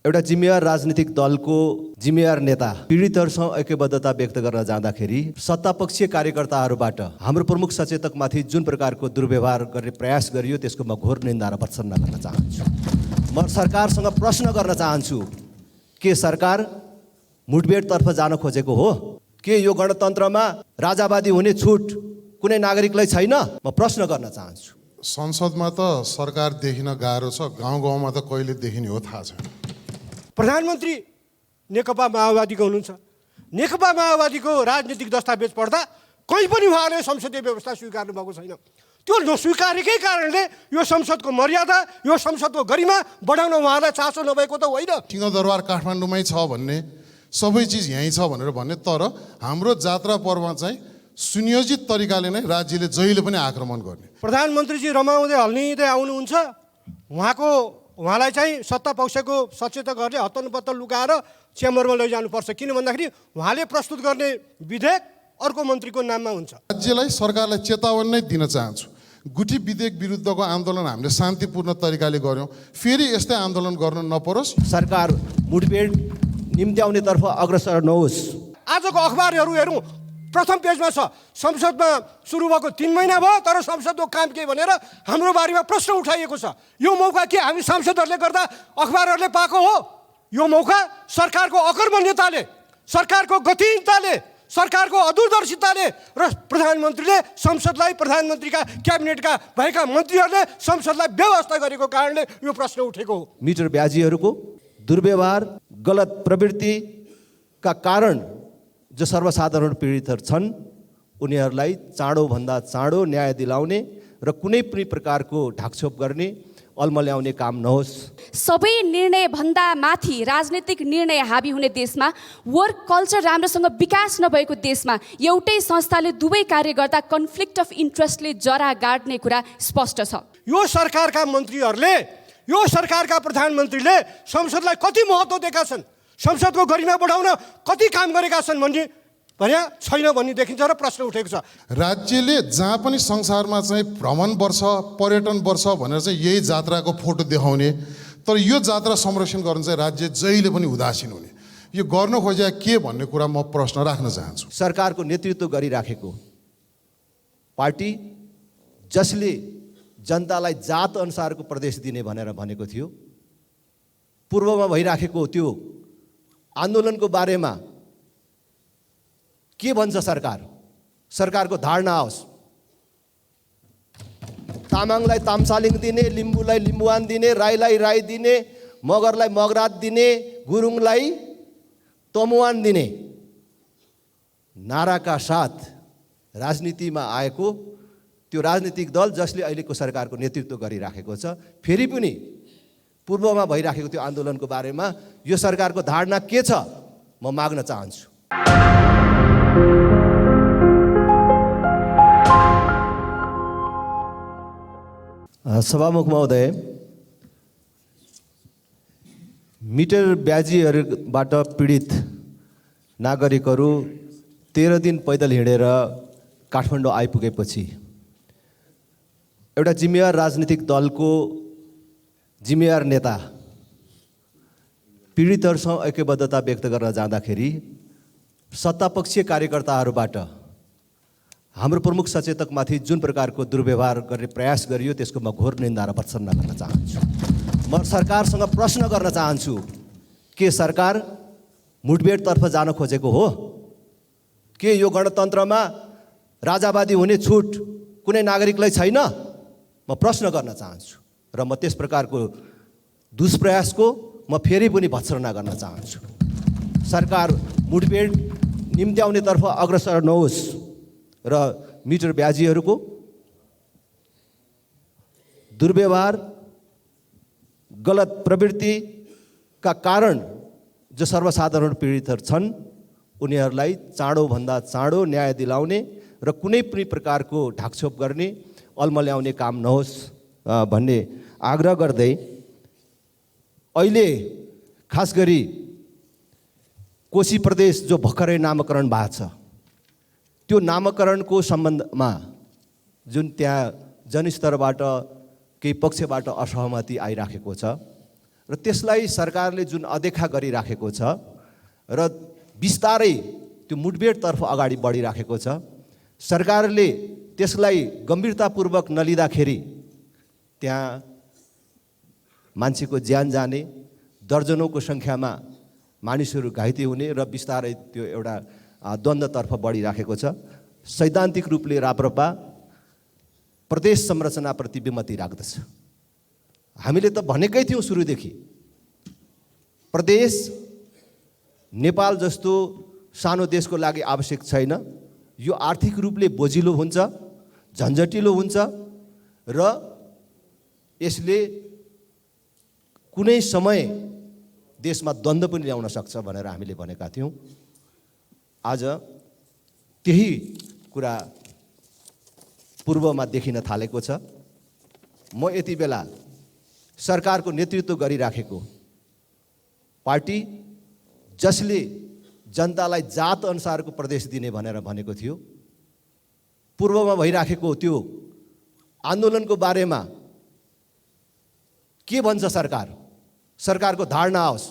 एउटा जिम्मेवार राजनीतिक दलको जिम्मेवार नेता पीडितहरूसँग ऐक्यबद्धता व्यक्त गर्न जाँदाखेरि सत्तापक्षीय कार्यकर्ताहरूबाट हाम्रो प्रमुख सचेतकमाथि जुन प्रकारको दुर्व्यवहार गर्ने प्रयास गरियो त्यसको म घोर निन्दा र भर्त्सना गर्न चाहन्छु। म सरकारसँग प्रश्न गर्न चाहन्छु, के सरकार मुठभेडतर्फ जान खोजेको हो? के यो गणतन्त्रमा राजावादी हुने छुट कुनै नागरिकलाई छैन? म प्रश्न गर्न चाहन्छु। संसदमा त सरकार देखिन गाह्रो छ, गाउँ गाउँमा त कहिले देखिने हो थाहा छैन। प्रधानमन्त्री नेकपा माओवादीको हुनुहुन्छ। नेकपा माओवादीको राजनीतिक दस्तावेज पढ्दा कहीँ पनि उहाँले संसदीय व्यवस्था स्वीकार्नु भएको छैन। त्यो नस्वीकारेकै कारणले यो संसदको मर्यादा, यो संसदको गरिमा बढाउन उहाँलाई चासो नभएको त होइन। सिंहदरबार काठमाडौँमै छ भन्ने, सबै चिज यहीँ छ भनेर भन्ने, तर हाम्रो जात्रा पर्वमा चाहिँ सुनियोजित तरिकाले नै राज्यले जहिले पनि आक्रमण गर्ने। प्रधानमन्त्रीजी रमाउँदै हल्लिँदै आउनुहुन्छ, उहाँलाई चाहिँ सत्ता पक्षको सचेतकहरूले हत्तनपत्त लुकाएर च्याम्बरमा लैजानुपर्छ। किन भन्दाखेरि उहाँले प्रस्तुत गर्ने विधेयक अर्को मन्त्रीको नाममा हुन्छ। राज्यलाई, सरकारलाई चेतावनी नै दिन चाहन्छु, गुठी विधेयक विरुद्धको आन्दोलन हामीले शान्तिपूर्ण तरिकाले गऱ्यौँ, फेरि यस्तै आन्दोलन गर्न नपरोस्। सरकार मुठभेड निम्त्याउनेतर्फ अग्रसर नहोस्। आजको अखबारहरू हेरौँ, प्रथम पेजमा छ संसदमा सुरु भएको 3 महिना भयो तर संसदको काम के भनेर हाम्रो बारेमा प्रश्न उठाइएको छ। यो मौका के हामी सांसदहरूले गर्दा अखबारहरूले पाएको हो? यो मौका सरकारको अकर्मण्यताले, सरकारको गतिहीनताले, सरकारको अदूरदर्शिताले र प्रधानमन्त्रीले संसदलाई, प्रधानमन्त्रीका क्याबिनेटका भएका मन्त्रीहरूले संसदलाई व्यवस्था गरेको कारणले यो प्रश्न उठेको हो। मिटर ब्याजीहरूको दुर्व्यवहार, गलत प्रवृत्तिका कारण जो सर्वसाधारण पीडितहरू छन् उनीहरूलाई चाँडोभन्दा चाँडो न्याय दिलाउने र कुनै पनि प्रकारको ढाकछोप गर्ने, अल्मल्याउने काम नहोस्। सबै निर्णय भन्दा माथि राजनीतिक निर्णय हाबी हुने देशमा, वर्क कल्चर राम्रोसँग विकास नभएको देशमा एउटै संस्थाले दुवै कार्य गर्दा कन्फ्लिक्ट अफ इन्ट्रेस्टले जरा गाड्ने कुरा स्पष्ट छ। यो सरकारका मन्त्रीहरूले, यो सरकारका प्रधानमन्त्रीले संसदलाई कति महत्त्व दिएका छन्, संसदको गरिमा बढाउन कति काम गरेका छन् भन्ने छैन भन्ने देखिन्छ र प्रश्न उठेको छ। राज्यले जहाँ पनि संसारमा चाहिँ भ्रमण वर्ष, पर्यटन वर्ष भनेर चाहिँ यही जात्राको फोटो देखाउने, तर यो जात्रा संरक्षण गर्न चाहिँ राज्य जहिले पनि उदासीन हुने, यो गर्न खोजे के भन्ने कुरा म प्रश्न राख्न चाहन्छु। सरकारको नेतृत्व गरिराखेको पार्टी जसले जनतालाई जात अनुसारको प्रदेश दिने भनेर भनेको थियो, पूर्वमा भइराखेको त्यो आन्दोलनको बारेमा के भन्छ सरकार? सरकारको धारणा आओस्। तामाङलाई तामसालिङ दिने, लिम्बूलाई लिम्बुवान दिने, राईलाई राई दिने, मगरलाई मगरात दिने, गुरुङलाई तमुवान दिने नाराका साथ राजनीतिमा आएको त्यो राजनीतिक दल जसले अहिलेको सरकारको नेतृत्व गरिराखेको छ, फेरि पनि पूर्वमा भइराखेको त्यो आन्दोलनको बारेमा यो सरकारको धारणा के छ म माग्न चाहन्छु। सभामुख महोदय, मिटर ब्याजीहरूबाट पीडित नागरिकहरू 13 दिन पैदल हिँडेर काठमाडौँ आइपुगेपछि एउटा जिम्मेवार राजनीतिक दलको जिम्मेवार नेता पीडितहरूसँग ऐक्यबद्धता व्यक्त गर्न जाँदाखेरि सत्तापक्षीय कार्यकर्ताहरूबाट हाम्रो प्रमुख सचेतकमाथि जुन प्रकारको दुर्व्यवहार गर्ने प्रयास गरियो त्यसको म घोर निन्दा र भर्त्सना गर्न चाहन्छु। म सरकारसँग प्रश्न गर्न चाहन्छु, के सरकार मुठभेडतर्फ जान खोजेको हो? के यो गणतन्त्रमा राजावादी हुने छुट कुनै नागरिकलाई छैन? म प्रश्न गर्न चाहन्छु र म त्यस प्रकारको दुष्प्रयासको म फेरि पनि भर्त्सना गर्न चाहन्छु। सरकार मुठभेड निम्त्याउनेतर्फ अग्रसर नहोस् र मिटर ब्याजीहरूको दुर्व्यवहार, गलत प्रवृत्तिका कारण जो सर्वसाधारण पीडितहरू छन् उनीहरूलाई चाँडोभन्दा चाँडो न्याय दिलाउने र कुनै पनि प्रकारको ढाकछोप गर्ने, अल्मल्याउने काम नहोस् भन्ने आग्रह गर्दै अहिले खास गरी कोशी प्रदेश जो भर्खरै नामकरण भएको छ त्यो नामकरणको सम्बन्धमा जुन त्यहाँ जनस्तरबाट केही पक्षबाट असहमति आइराखेको छ र त्यसलाई सरकारले जुन अदेखा गरिराखेको छ र बिस्तारै त्यो मुठभेडतर्फ अगाडि बढिराखेको छ, सरकारले त्यसलाई गम्भीरतापूर्वक नलिँदाखेरि त्यहाँ मान्छेको ज्यान जाने, दर्जनौँको सङ्ख्यामा मानिसहरू घाइते हुने र बिस्तारै त्यो एउटा द्वन्द्वतर्फ बढिराखेको छ। सैद्धान्तिक रूपले राप्रपा प्रदेश संरचनाप्रति विमति राख्दछ। हामीले त भनेकै थियौँ सुरुदेखि, प्रदेश नेपाल जस्तो सानो देशको लागि आवश्यक छैन। यो आर्थिक रूपले बोझिलो हुन्छ, झन्झटिलो हुन्छ र यसले कुनै समय देशमा द्वन्द्व पनि ल्याउन सक्छ भनेर हामीले भनेका थियौँ। आज त्यही कुरा पूर्वमा देखिन थालेको छ। म यति बेला सरकारको नेतृत्व गरिराखेको पार्टी जसले जनतालाई जात अनुसारको प्रदेश दिने भनेर भनेको थियो, पूर्वमा भइराखेको त्यो आन्दोलनको बारेमा के भन्छ सरकार? सरकारको धारणा आओस्।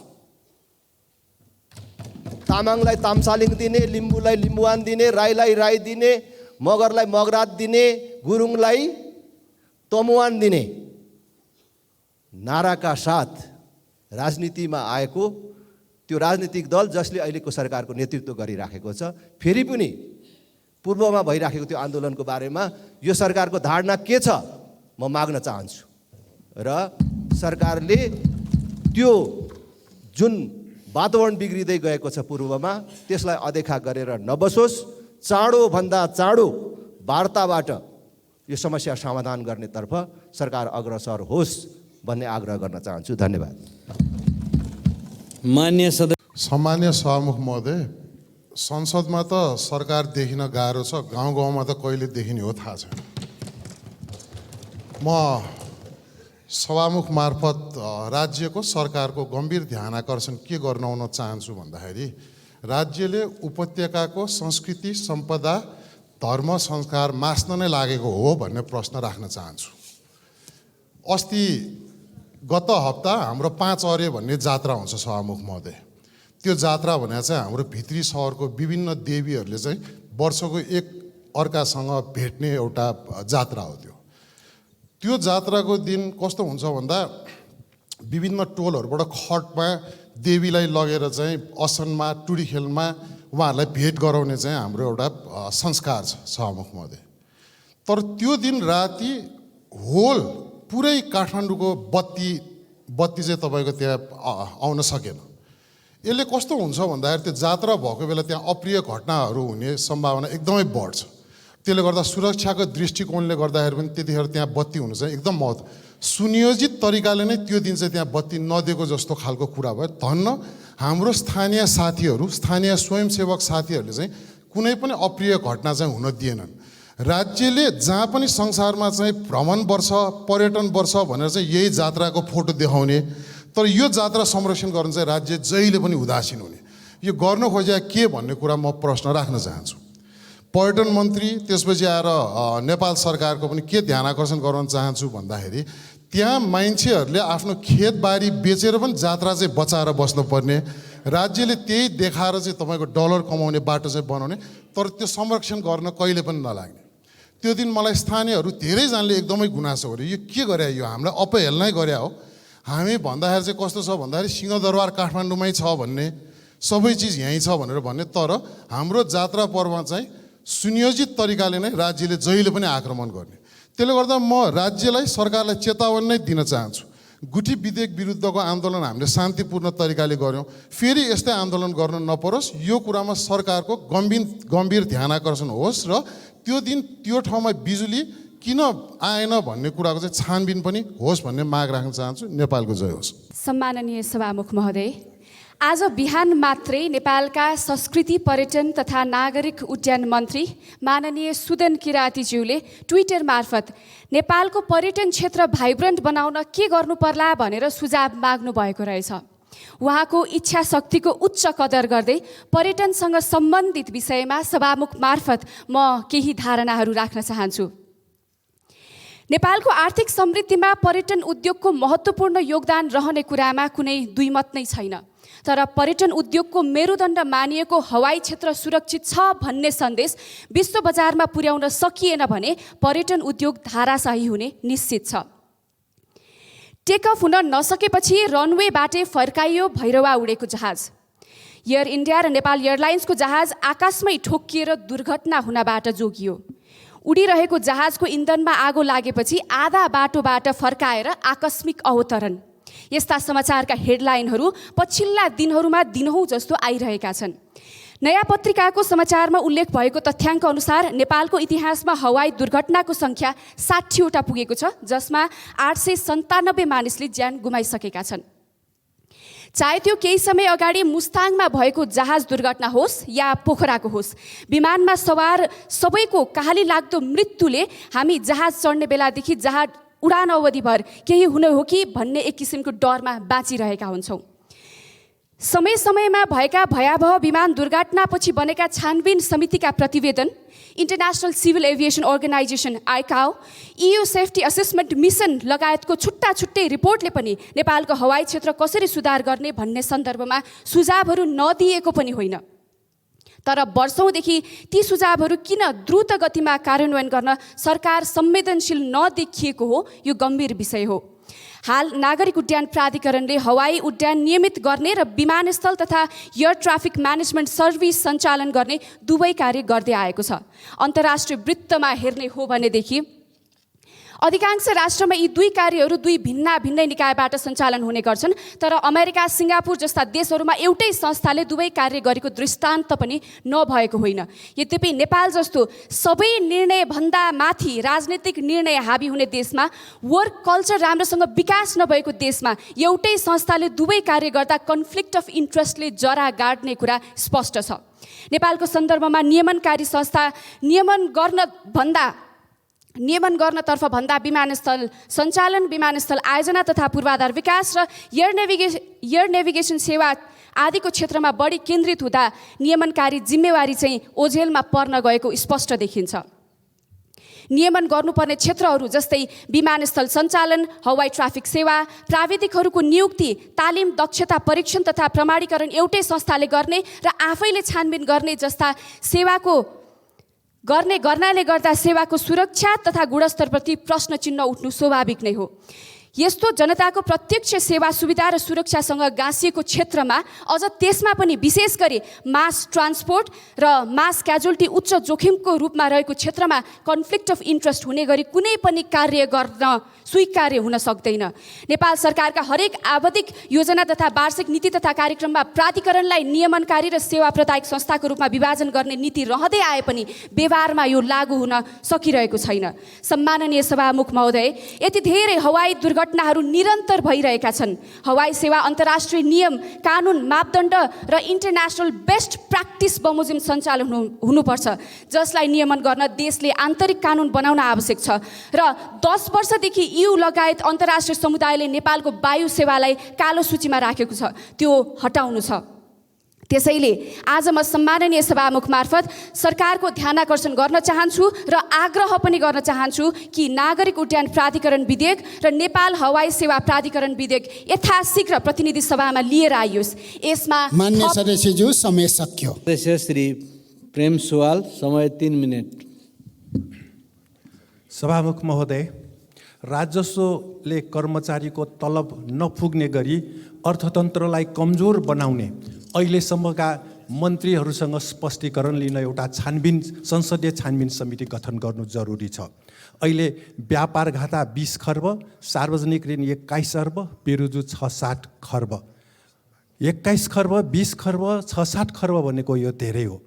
तामाङलाई तामसालिङ दिने, लिम्बूलाई लिम्बुवान दिने, राईलाई राई दिने, मगरलाई मगरात दिने, गुरुङलाई तमुवान दिने नाराका साथ राजनीतिमा आएको त्यो राजनीतिक दल जसले अहिलेको सरकारको नेतृत्व गरिराखेको छ, फेरि पनि पूर्वमा भइराखेको त्यो आन्दोलनको बारेमा यो सरकारको धारणा के छ म माग्न चाहन्छु। र सरकारले त्यो जुन वातावरण बिग्रिँदै गएको छ पूर्वमा, त्यसलाई अदेखा गरेर नबसोस्, चाँडोभन्दा चाँडो वार्ताबाट यो समस्या समाधान गर्नेतर्फ सरकार अग्रसर होस् भन्ने आग्रह गर्न चाहन्छु। धन्यवाद। सम्मान्य सभामुख महोदय, संसदमा त सरकार देखिन गाह्रो छ, गाउँ गाउँमा त कहिले देखिने हो थाहा छैन। म सभामुख मार्फत राज्यको सरकारको गम्भीर ध्यान आकर्षण के गर्न आउन चाहन्छु भन्दाखेरि, राज्यले उपत्यकाको संस्कृति, सम्पदा, धर्म, संस्कार मास्न नै लागेको हो भन्ने प्रश्न राख्न चाहन्छु। अस्ति गत हप्ता हाम्रो 5 अरे भन्ने जात्रा हुन्छ सभामुख महोदय। त्यो जात्रा भने चाहिँ हाम्रो भित्री सहरको विभिन्न देवीहरूले चाहिँ वर्षको एक अर्कासँग भेट्ने एउटा जात्रा हो। त्यो जात्राको दिन कस्तो हुन्छ भन्दा विभिन्न टोलहरूबाट खटमा देवीलाई लगेर चाहिँ असनमा, टुडी खेलमा उहाँहरूलाई भेट गराउने चाहिँ हाम्रो एउटा संस्कार छ सभामुख महोदय। तर त्यो दिन राति होल पुरै काठमाडौँको बत्ती चाहिँ तपाईँको त्यहाँ आउन सकेन। यसले कस्तो हुन्छ भन्दाखेरि त्यो जात्रा भएको बेला त्यहाँ अप्रिय घटनाहरू हुने सम्भावना एकदमै बढ्छ। त्यसले गर्दा सुरक्षाको दृष्टिकोणले गर्दाखेरि पनि त्यतिखेर त्यहाँ बत्ती हुनु चाहिँ एकदम सुनियोजित तरिकाले नै त्यो दिन चाहिँ त्यहाँ बत्ती नदिएको जस्तो खालको कुरा भयो। धन्न हाम्रो स्थानीय साथीहरू, स्थानीय स्वयंसेवक साथीहरूले चाहिँ कुनै पनि अप्रिय घटना चाहिँ हुन दिएनन्। राज्यले जहाँ पनि संसारमा चाहिँ भ्रमण वर्ष, पर्यटन वर्ष भनेर चाहिँ यही जात्राको फोटो देखाउने, तर यो जात्रा संरक्षण गर्न चाहिँ राज्य जहिले पनि उदासीन हुने। यो गर्न खोजेको के भन्ने कुरा म प्रश्न राख्न चाहन्छु। पर्यटन मन्त्री त्यसपछि आएर नेपाल सरकारको पनि के ध्यान आकर्षण गर्न चाहन्छु भन्दाखेरि, त्यहाँ मान्छेहरूले आफ्नो खेतबारी बेचेर पनि जात्रा चाहिँ बचाएर बस्नुपर्ने, राज्यले त्यही देखाएर चाहिँ तपाईँको डलर कमाउने बाटो चाहिँ बनाउने, तर त्यो संरक्षण गर्न कहिले पनि नलाग्ने। त्यो दिन मलाई स्थानीयहरू धेरैजनाले एकदमै गुनासो गरे, यो के गरे, यो हामीलाई अपहेलनै गरे हो। हामी भन्दाखेरि चाहिँ कस्तो छ भन्दाखेरि सिंहदरबार काठमाडौँमै छ भन्ने, सबै चिज यहीँ छ भनेर भन्ने, तर हाम्रो जात्रा पर्वमा चाहिँ सुनियोजित तरिकाले नै राज्यले जहिले पनि आक्रमण गर्ने। त्यसले गर्दा म राज्यलाई, सरकारलाई चेतावनी नै दिन चाहन्छु। गुठी विधेयक विरुद्धको आन्दोलन हामीले शान्तिपूर्ण तरिकाले गऱ्यौँ, फेरि यस्तै आन्दोलन गर्न नपरोस्। यो कुरामा सरकारको गम्भीर ध्यान आकर्षण होस् र त्यो दिन त्यो ठाउँमा बिजुली किन आएन भन्ने कुराको चाहिँ छानबिन पनि होस् भन्ने माग राख्न चाहन्छु। नेपालको जय होस्। सम्माननीय सभामुख महोदय, आज बिहान मात्रै नेपालका संस्कृति, पर्यटन तथा नागरिक उड्डयन मन्त्री माननीय सुदन किरातीज्यूले ट्विटर मार्फत नेपालको पर्यटन क्षेत्र भाइब्रेन्ट बनाउन के गर्नु पर्ला भनेर सुझाव माग्नु भएको रहेछ। उहाँको इच्छा शक्तिको उच्च कदर गर्दै पर्यटनसँग सम्बन्धित विषयमा सभामुख मार्फत म केही धारणाहरू राख्न चाहन्छु। नेपालको आर्थिक समृद्धिमा पर्यटन उद्योगको महत्त्वपूर्ण योगदान रहने कुरामा कुनै दुईमत नै छैन। तर पर्यटन उद्योगको मेरुदण्ड मानिएको हवाई क्षेत्र सुरक्षित छ भन्ने सन्देश विश्व बजारमा पुर्याउन सकिएन भने पर्यटन उद्योग धाराशाही हुने निश्चित छ। टेक अफ हुन नसकेपछि रनवेबाटै फर्काइयो भैरवा उडेको जहाज। एयर इन्डिया र नेपाल एयरलाइन्सको जहाज आकाशमै ठोक्किएर दुर्घटना हुनबाट जोगियो। उडिरहेको जहाजको इन्धनमा आगो लागेपछि आधा बाटोबाट फर्काएर आकस्मिक अवतरण। यस्ता समाचारका हेडलाइनहरू पछिल्ला दिनहरूमा दिनहुँ जस्तो आइरहेका छन्। नयाँ पत्रिकाको समाचारमा उल्लेख भएको तथ्याङ्क अनुसार नेपालको इतिहासमा हवाई दुर्घटनाको सङ्ख्या 60वटा पुगेको छ, जसमा 897 मानिसले ज्यान गुमाइसकेका छन्। चाहे त्यो केही समय अगाडि मुस्ताङमा भएको जहाज दुर्घटना होस् या पोखराको होस्, विमानमा सवार सबैको कहाली लाग्दो मृत्युले हामी जहाज चढ्ने बेलादेखि जहाज उडान अवधिभर केही हुने हो कि भन्ने एक किसिमको डरमा बाँचिरहेका हुन्छौँ। समय समयमा भएका भयावह विमान दुर्घटनापछि बनेका छानबिन समितिका प्रतिवेदन, international civil aviation organisation ICAO, EU safety assessment mission लगायतको छुट्टा छुट्टै रिपोर्टले पनि नेपालको हवाई क्षेत्र कसरी सुधार गर्ने भन्ने सन्दर्भमा सुझावहरू नदिएको पनि होइन। तर वर्षौँदेखि ती सुझावहरू किन द्रुत गतिमा कार्यान्वयन गर्न सरकार संवेदनशील नदेखिएको हो, यो गम्भीर विषय हो। हाल नागरिक उड्डयन प्राधिकरणले हवाई उड्डयन नियमित गर्ने र विमानस्थल तथा एयर ट्राफिक म्यानेजमेन्ट सर्भिस सञ्चालन गर्ने दुवै कार्य गर्दै आएको छ। अन्तर्राष्ट्रिय वृत्तमा हेर्ने हो भनेदेखि अधिकांश राष्ट्रमा यी दुई कार्यहरू दुई भिन्नै निकायबाट सञ्चालन हुने गर्छन्। तर अमेरिका, सिङ्गापुर जस्ता देशहरूमा एउटै संस्थाले दुवै कार्य गरेको दृष्टान्त पनि नभएको होइन। यद्यपि नेपाल जस्तो सबै निर्णयभन्दा माथि राजनीतिक निर्णय हाबी हुने देशमा, वर्क कल्चर राम्रोसँग विकास नभएको देशमा एउटै संस्थाले दुवै कार्य गर्दा कन्फ्लिक्ट अफ इन्ट्रेस्टले जरा गाड्ने कुरा स्पष्ट छ। नेपालको सन्दर्भमा नियमनकारी संस्था नियमन गर्नतर्फ भन्दा विमानस्थल सञ्चालन, विमानस्थल आयोजना तथा पूर्वाधार विकास र एयर नेभिगेसन सेवा आदिको क्षेत्रमा बढी केन्द्रित हुँदा नियमनकारी जिम्मेवारी चाहिँ ओझेलमा पर्न गएको स्पष्ट देखिन्छ। नियमन गर्नुपर्ने क्षेत्रहरू जस्तै विमानस्थल सञ्चालन, हवाई ट्राफिक सेवा, प्राविधिकहरूको नियुक्ति, तालिम, दक्षता परीक्षण तथा प्रमाणीकरण एउटै संस्थाले गर्ने र आफैले छानबिन गर्ने जस्ता गर्नाले गर्दा सेवाको सुरक्षा तथा गुणस्तरप्रति प्रश्न चिन्ह उठ्नु स्वाभाविक नै हो। यस्तो जनताको प्रत्यक्ष सेवा सुविधा र सुरक्षासँग गाँसिएको क्षेत्रमा अझ त्यसमा पनि विशेष गरी मास ट्रान्सपोर्ट र मास क्याजुअल्टी उच्च जोखिमको रूपमा रहेको क्षेत्रमा कन्फ्लिक्ट अफ इन्ट्रेस्ट हुने गरी कुनै पनि कार्य गर्न स्वीकार्य हुन सक्दैन। नेपाल सरकारका हरेक आवधिक योजना तथा वार्षिक नीति तथा कार्यक्रममा प्राधिकरणलाई नियमनकारी र सेवा प्रदायक संस्थाको रूपमा विभाजन गर्ने नीति रहँदै आए पनि व्यवहारमा यो लागू हुन सकिरहेको छैन। सम्माननीय सभामुख महोदय, यति धेरै हवाई दुर्घटनाहरू निरन्तर भइरहेका छन्। हवाई सेवा अन्तर्राष्ट्रिय नियम, कानुन, मापदण्ड र इन्टरनेसनल बेस्ट प्र्याक्टिस बमोजिम सञ्चालन हुनुपर्छ, जसलाई नियमन गर्न देशले आन्तरिक कानुन बनाउन आवश्यक छ। र 10 वर्षदेखि EU लगायत अन्तर्राष्ट्रिय समुदायले नेपालको वायु सेवालाई कालो सूचीमा राखेको छ, त्यो हटाउनु छ। त्यसैले आज म सम्माननीय सभामुख मार्फत सरकारको ध्यानाकर्षण गर्न चाहन्छु र आग्रह पनि गर्न चाहन्छु कि नागरिक उड्डयन प्राधिकरण विधेयक र नेपाल हवाई सेवा प्राधिकरण विधेयक यथाशीघ्र प्रतिनिधि सभामा लिएर आइयोस्। यसमा मान्य सदस्यज्यू, समय सक्यो। सदस्य श्री प्रेम सुवाल, समय 3 मिनट। सभामुख महोदय, राजस्वले कर्मचारीको तलब नपुग्ने गरी अर्थतन्त्रलाई कमजोर बनाउने अहिलेसम्मका मन्त्रीहरूसँग स्पष्टीकरण लिन एउटा संसदीय छानबिन समिति गठन गर्नु जरुरी छ। अहिले व्यापार घाटा 20 खर्ब, सार्वजनिक ऋण 21 अर्ब, पेरुजु 6-7 खर्ब। 21 खर्ब, 20 खर्ब, 6-7 खर्ब भनेको यो धेरै हो।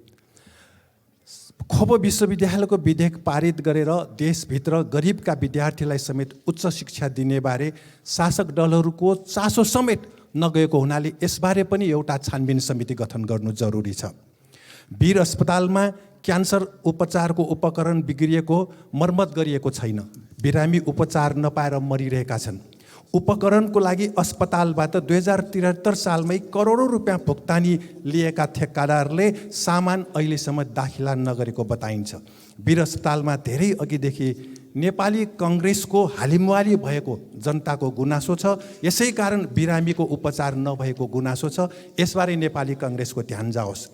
खो विश्वविद्यालयको विधेयक पारित गरेर देशभित्र गरिबका विद्यार्थीलाई समेत उच्च शिक्षा दिने बारे शासक दलहरूको चासो समेत नगएको हुनाले यसबारे पनि एउटा छानबिन समिति गठन गर्नु जरुरी छ। वीर अस्पतालमा क्यान्सर उपचारको उपकरण बिग्रिएको, मर्मत गरिएको छैन। बिरामी उपचार नपाएर मरिरहेका छन्। उपकरणको लागि अस्पतालबाट 2073 सालमै करोडौँ रुपियाँ भुक्तानी लिएका ठेक्कादारले सामान अहिलेसम्म दाखिला नगरेको बताइन्छ। वीर अस्पतालमा धेरै अघिदेखि नेपाली कङ्ग्रेसको हालिमुहाली भएको जनताको गुनासो छ। यसै कारण बिरामीको उपचार नभएको गुनासो छ। यसबारे नेपाली कङ्ग्रेसको ध्यान जाओस्।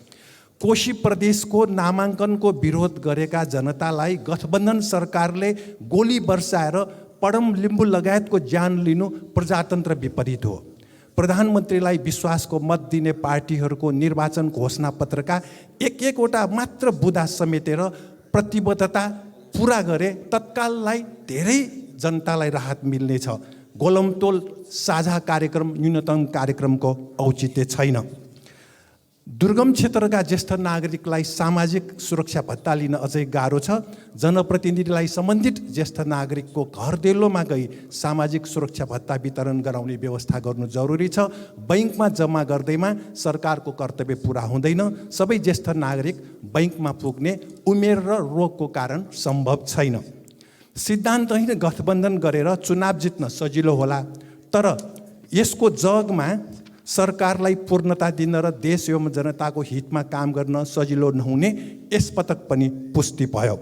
कोशी प्रदेशको नामाङ्कनको विरोध गरेका जनतालाई गठबन्धन सरकारले गोली बर्साएर पडम लिम्बू लगायतको ज्यान लिनु प्रजातन्त्र विपरीत हो। प्रधानमन्त्रीलाई विश्वासको मत दिने पार्टीहरूको निर्वाचन घोषणापत्रका एकवटा मात्र बुँदा समेटेर प्रतिबद्धता पुरा गरे तत्काललाई धेरै जनतालाई राहत मिल्नेछ। गोलमतोल साझा कार्यक्रम न्यूनतम कार्यक्रमको औचित्य छैन। दुर्गम क्षेत्रका ज्येष्ठ नागरिकलाई सामाजिक सुरक्षा भत्ता लिन अझै गाह्रो छ। जनप्रतिनिधिलाई सम्बन्धित ज्येष्ठ नागरिकको घर दैलोमा गई सामाजिक सुरक्षा भत्ता वितरण गराउने व्यवस्था गर्नु जरुरी छ। बैङ्कमा जम्मा गर्दैमा सरकारको कर्तव्य पुरा हुँदैन। सबै ज्येष्ठ नागरिक बैङ्कमा पुग्ने उमेर र रोगको कारण सम्भव छैन। सिद्धान्तहीन गठबन्धन गरेर चुनाव जित्न सजिलो होला, तर यसको जगमा सरकारलाई पूर्णता दिन र देश एवं जनताको हितमा काम गर्न सजिलो नहुने यसपटक पनि पुष्टि भयो।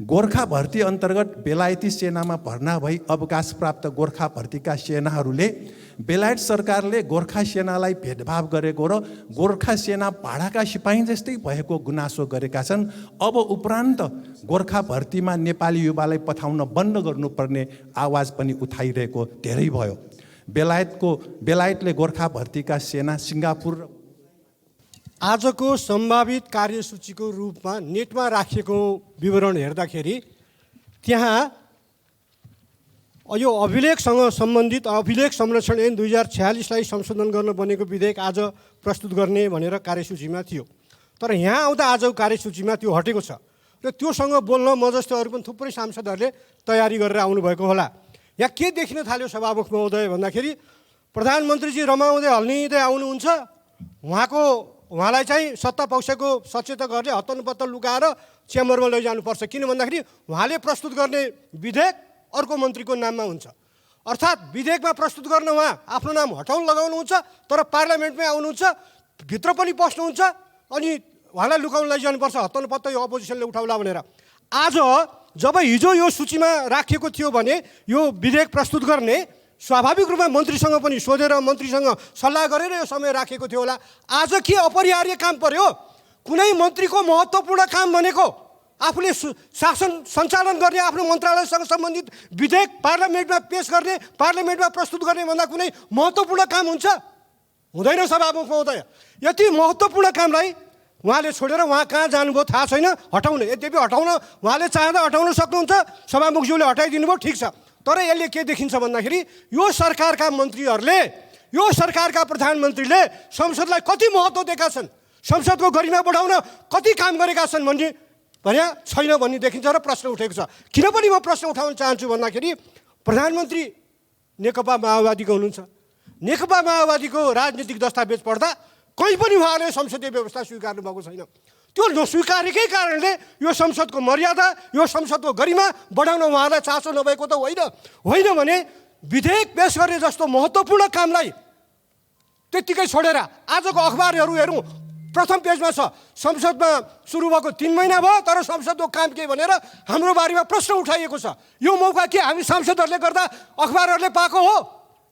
गोर्खा भर्ती अन्तर्गत बेलायती सेनामा भर्ना भई अवकाश प्राप्त गोर्खा भर्तीका सेनाहरूले बेलायत सरकारले गोर्खा सेनालाई भेदभाव गरेको र गोर्खा सेना भाडाका सिपाही जस्तै भएको गुनासो गरेका छन्। अब उपरान्त गोर्खा भर्तीमा नेपाली युवालाई पठाउन बन्द गर्नुपर्ने आवाज पनि उठाइरहेको धेरै भयो। बेलायतले गोर्खा भर्तीका सेना सिङ्गापुर आजको सम्भावित कार्यसूचीको रूपमा नेटमा राखिएको विवरण हेर्दाखेरि त्यहाँ यो अभिलेखसँग सम्बन्धित अभिलेख संरक्षण ऐन 2046लाई संशोधन गर्न बनेको विधेयक आज प्रस्तुत गर्ने भनेर कार्यसूचीमा थियो। तर यहाँ आउँदा आजको कार्यसूचीमा त्यो हटेको छ र त्योसँग बोल्न म जस्तो अरू पनि थुप्रै सांसदहरूले तयारी गरेर आउनुभएको होला। यहाँ के देखिन थाल्यो सभामुख महोदय भन्दाखेरि प्रधानमन्त्रीजी रमाउँदै हल्लिँदै आउनुहुन्छ। उहाँलाई चाहिँ सत्ता पक्षको सचेतकहरूले हत्तनपत्त लुकाएर च्याम्बरमा लैजानुपर्छ, किन भन्दाखेरि उहाँले प्रस्तुत गर्ने विधेयक अर्को मन्त्रीको नाममा हुन्छ। अर्थात् विधेयकमा प्रस्तुत गर्न उहाँ आफ्नो नाम हटाउन लगाउनुहुन्छ, तर पार्लियामेन्टमै आउनुहुन्छ, भित्र पनि पस्नुहुन्छ, अनि उहाँलाई लुकाउन लैजानुपर्छ, हत्तनपत्त यो अपोजिसनले उठाउला भनेर। आज जब हिजो यो सूचीमा राखिएको थियो भने यो विधेयक प्रस्तुत गर्ने स्वाभाविक रूपमा मन्त्रीसँग पनि सोधेर मन्त्रीसँग सल्लाह गरेर यो समय राखेको थियो होला। आज के अपरिहार्य काम पर्यो? कुनै मन्त्रीको महत्त्वपूर्ण काम भनेको आफूले शासन सञ्चालन गर्ने आफ्नो मन्त्रालयसँग सम्बन्धित विधेयक पार्लियामेन्टमा पेश गर्ने, पार्लियामेन्टमा प्रस्तुत गर्ने भन्दा कुनै महत्त्वपूर्ण काम हुन्छ? हुँदैन सभामुख महोदय। यति महत्त्वपूर्ण कामलाई उहाँले छोडेर उहाँ कहाँ जानुभयो थाहा छैन, हटाउन यद्यपि हटाउन उहाँले चाहँदा हटाउन सक्नुहुन्छ, सभामुखज्यूले हटाइदिनु भयो, ठिक छ। तर यसले के देखिन्छ भन्दाखेरि यो सरकारका मन्त्रीहरूले, यो सरकारका प्रधानमन्त्रीले संसदलाई कति महत्त्व दिएका छन्, संसदको गरिमा बढाउन कति काम गरेका छन् भने छैन भन्ने देखिन्छ र प्रश्न उठेको छ। किन पनि म प्रश्न उठाउन चाहन्छु भन्दाखेरि प्रधानमन्त्री नेकपा माओवादीको हुनुहुन्छ। नेकपा माओवादीको राजनीतिक दस्तावेज पढ्दा कहीँ पनि उहाँले संसदीय व्यवस्था स्वीकार्नु भएको छैन। त्यो नस्वीकारेकै कारणले यो संसदको मर्यादा, यो संसदको गरिमा बढाउन उहाँलाई चासो नभएको त होइन भने विधेयक पेश गर्ने जस्तो महत्त्वपूर्ण कामलाई त्यत्तिकै छोडेर आजको अखबारहरू हेरौँ, प्रथम पेजमा छ संसदमा सुरु भएको 3 महिना भयो तर संसदको काम के भनेर हाम्रो बारेमा प्रश्न उठाइएको छ। यो मौका के हामी सांसदहरूले गर्दा अखबारहरूले पाएको हो?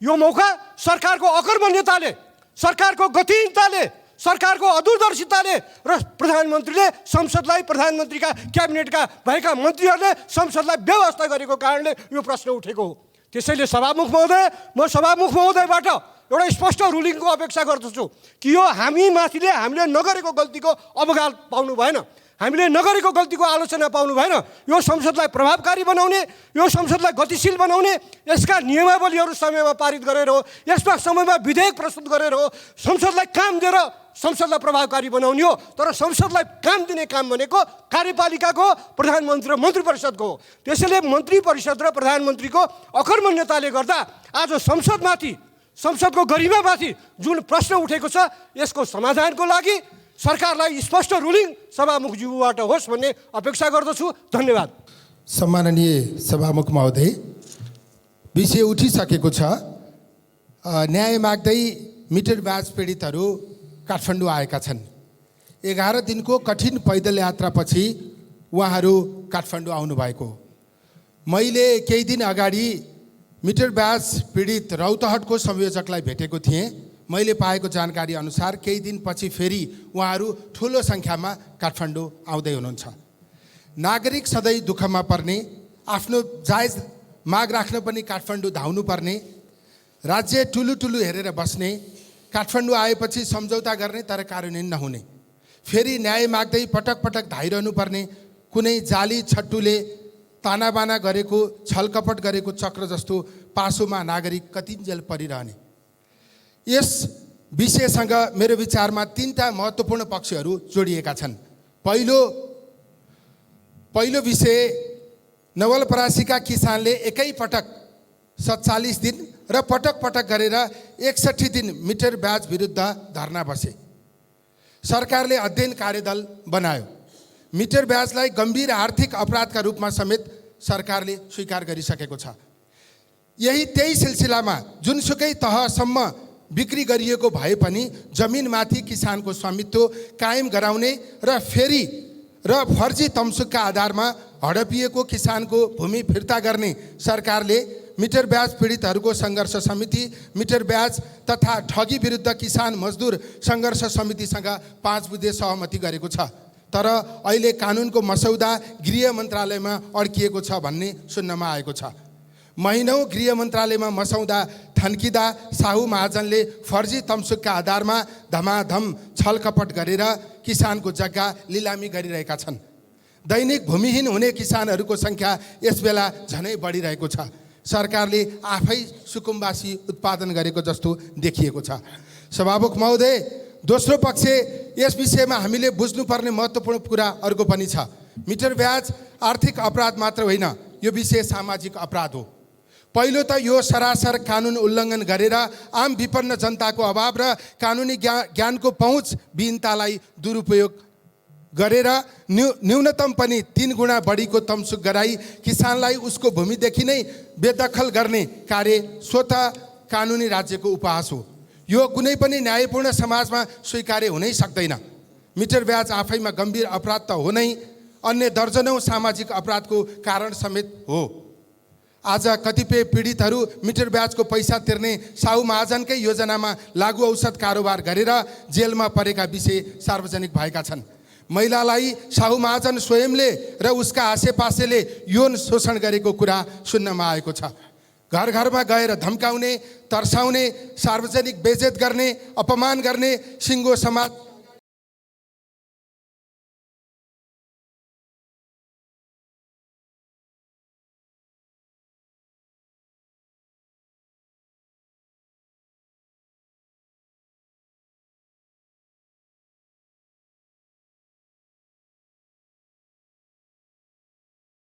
यो मौका सरकारको अकर्मण्यताले, सरकारको गतिहीनताले, सरकारको अदूरदर्शिताले र प्रधानमन्त्रीले संसदलाई, प्रधानमन्त्रीका क्याबिनेटका भएका मन्त्रीहरूले संसदलाई व्यवस्था गरेको कारणले यो प्रश्न उठेको हो। त्यसैले सभामुख महोदय, म सभामुख महोदयबाट एउटा स्पष्ट रुलिङको अपेक्षा गर्दछु कि यो हामीले नगरेको गल्तीको अवगाल पाउनु भएन, हामीले नगरेको गल्तीको आलोचना पाउनु भएन। यो संसदलाई प्रभावकारी बनाउने, यो संसदलाई गतिशील बनाउने, यसका नियमावलीहरू समयमा पारित गरेर हो, यसमा समयमा विधेयक प्रस्तुत गरेर हो, संसदलाई काम दिएर संसदलाई प्रभावकारी बनाउने हो। तर संसदलाई काम दिने काम भनेको कार्यपालिकाको, प्रधानमन्त्री र मन्त्री परिषदको हो। त्यसैले मन्त्री परिषद र प्रधानमन्त्रीको अकर्मण्यताले गर्दा आज संसदको गरिमामाथि जुन प्रश्न उठेको छ यसको समाधानको लागि सरकारलाई स्पष्ट रुलिङ सभामुखज्यूबाट होस् भन्ने अपेक्षा गर्दछु। धन्यवाद। सम्माननीय सभामुख महोदय, विषय उठिसकेको छ। न्याय माग्दै मिटर ब्याज पीडितहरू काठमाडौँ आएका छन्। 11 दिनको कठिन पैदल यात्रापछि उहाँहरू काठमाडौँ आउनुभएको। मैले केही दिन अगाडि मिटर ब्याज पीडित रौतहटको संयोजकलाई भेटेको थिएँ। मैले पाएको जानकारी अनुसार केही दिनपछि फेरि उहाँहरू ठुलो सङ्ख्यामा काठमाडौँ आउँदै हुनुहुन्छ। नागरिक सधैँ दुःखमा पर्ने, आफ्नो जायज माग राख्न पनि काठमाडौँ धाउनु पर्ने, राज्य टुलु हेरेर बस्ने, काठमाडौँ आएपछि सम्झौता गर्ने तर कार्यान्वयन नहुने, फेरि न्याय माग्दै पटक पटक धाइरहनु पर्ने, कुनै जाली छट्टुले तानाबाना गरेको छलकपट गरेको चक्र जस्तो पासोमा नागरिक कतिन्जेल परिरहने। यस विषयसँग मेरो विचारमा 3टा महत्त्वपूर्ण पक्षहरू जोडिएका छन्। पहिलो विषय, नवलपरासीका किसानले एकैपटक 47 दिन र पटक पटक गरेर 61 दिन मिटर ब्याज विरुद्ध धरना बसे। सरकारले अध्ययन कार्यदल बनायो। मिटर ब्याजलाई गम्भीर आर्थिक अपराधका रूपमा समेत सरकारले स्वीकार गरिसकेको छ। त्यही सिलसिलामा जुनसुकै तहसम्म बिक्री गरिएको भए पनि जमिनमाथि किसानको स्वामित्व कायम गराउने र फर्जी तमसुकका आधारमा हडपिएको किसानको भूमि फिर्ता गर्ने सरकारले मिटर ब्याज पीडितहरूको सङ्घर्ष समिति, मिटर ब्याज तथा ठगी विरुद्ध किसान मजदुर सङ्घर्ष समितिसँग 5 बुँदे सहमति गरेको छ। तर अहिले कानुनको मसौदा गृह मन्त्रालयमा अड्किएको छ भन्ने सुन्नमा आएको छ। महिनौँ गृह मन्त्रालयमा मसौदा थन्किँदा साहु महाजनले फर्जी तमसुकका आधारमा धमाधम छलकपट गरेर किसानको जग्गा लिलामी गरिरहेका छन्। दैनिक भूमिहीन हुने किसानहरूको सङ्ख्या यसबेला झनै बढिरहेको छ। सरकारले आफै सुकुम्बासी उत्पादन गरेको जस्तो देखिएको छ। सभामुख महोदय, दोस्रो पक्ष, यस विषयमा हामीले बुझ्नुपर्ने महत्त्वपूर्ण कुरा अर्को पनि छ। मिटर ब्याज आर्थिक अपराध मात्र होइन, यो विषय सामाजिक अपराध हो। पहिलो त यो सरासर कानुन उल्लङ्घन गरेर आम विपन्न जनताको अभाव र कानुनी ज्ञानको पहुँच विहीनतालाई दुरुपयोग गरेर न्यूनतम पनि 3 गुणा बढीको तमसुक गराई किसानलाई उसको भूमिदेखि नै बेदखल गर्ने कार्य स्वतः कानुनी राज्यको उपहास हो। यो कुनै पनि न्यायपूर्ण समाजमा स्वीकार्य हुनै सक्दैन। मिटर ब्याज आफैमा गम्भीर अपराध त हो नै, अन्य दर्जनौँ सामाजिक अपराधको कारण समेत हो। आज कतिपय पीडितहरू मिटर ब्याजको पैसा तिर्ने साहु महाजनकै योजनामा लागु औषध कारोबार गरेर जेलमा परेका विषय सार्वजनिक भएका छन्। महिलालाई साहु महाजन स्वयंले र उसका आसेपासेले यौन शोषण गरेको कुरा सुन्नमा आएको छ। घर घरमा गएर धम्काउने, तर्साउने, सार्वजनिक बेइज्जत गर्ने, अपमान गर्ने, सिङ्गो समाज